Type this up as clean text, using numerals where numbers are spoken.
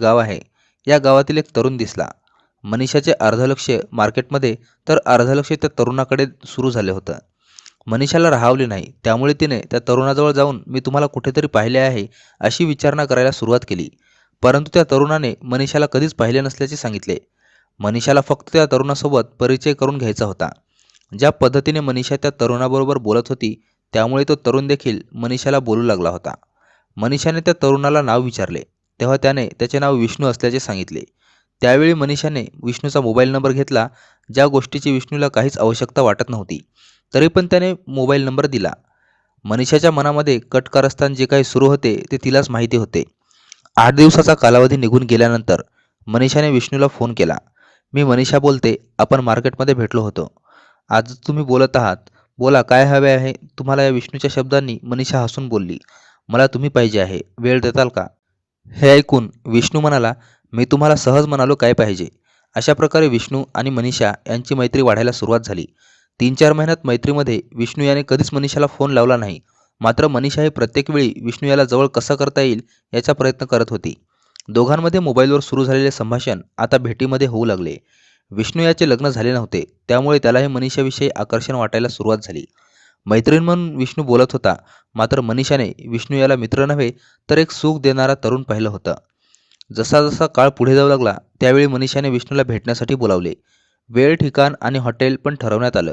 गाव आहे. या गावातील एक तरुण दिसला. मनीषाचे अर्ध लक्ष मार्केटमध्ये तर अर्ध लक्ष त्या तरुणाकडे सुरू झाले होतं. मनीषाला राहावले नाही, त्यामुळे तिने त्या तरुणाजवळ जाऊन मी तुम्हाला कुठेतरी पाहिले आहे अशी विचारणा करायला सुरुवात केली. परंतु त्या तरुणाने मनीषाला कधीच पाहिले नसल्याचे सांगितले. मनीषाला फक्त त्या तरुणासोबत परिचय करून घ्यायचा होता. ज्या पद्धतीने मनीषा त्या तरुणाबरोबर बोलत होती त्यामुळे तो तरुण देखील मनीषाला बोलू लागला होता. मनीषाने त्या तरुणाला नाव विचारले तेव्हा त्याने त्याचे नाव विष्णू असल्याचे सांगितले. त्यावेळी मनीषाने विष्णूचा मोबाईल नंबर घेतला. ज्या गोष्टीची विष्णूला काहीच आवश्यकता वाटत नव्हती, तरी पण त्याने मोबाईल नंबर दिला. मनीषाच्या मनामध्ये कट कारस्थान जे काही सुरू होते ते तिलाच माहिती होते. 8 दिवसाचा कालावधी निघून गेल्यानंतर मनीषाने विष्णूला फोन केला. मी मनीषा बोलते, आपण मार्केटमध्ये भेटलो होतो. आज तुम्ही बोलत आहात. बोला काय हवे आहे तुम्हाला. या विष्णूच्या शब्दांनी मनीषा हसून बोलली. मला तुम्ही पाहिजे आहे, वेळ देताल का? हे ऐकून विष्णू म्हणाला, मी तुम्हाला सहज म्हणालो काय पाहिजे. अशा प्रकारे विष्णू आणि मनीषा यांची मैत्री वाढायला सुरुवात झाली. 3-4 महिन्यात मैत्रीमध्ये विष्णू याने कधीच मनीषाला फोन लावला नाही. मात्र मनीषा ही प्रत्येक वेळी विष्णू याला जवळ कसं करता येईल याचा प्रयत्न करत होती. दोघांमध्ये मोबाईलवर सुरू झालेले संभाषण आता भेटीमध्ये होऊ लागले. विष्णू याचे लग्न झाले नव्हते, त्यामुळे त्यालाही मनीषाविषयी आकर्षण वाटायला सुरुवात झाली. मैत्रीण म्हणून विष्णू बोलत होता, मात्र मनीषाने विष्णू याला मित्र नव्हे तर एक सुख देणारा तरुण पाहिलं होतं. जसा जसा काळ पुढे जाऊ लागला त्यावेळी मनीषाने विष्णूला भेटण्यासाठी बोलावले. वेळ, ठिकाण आणि हॉटेल पण ठरवण्यात आलं.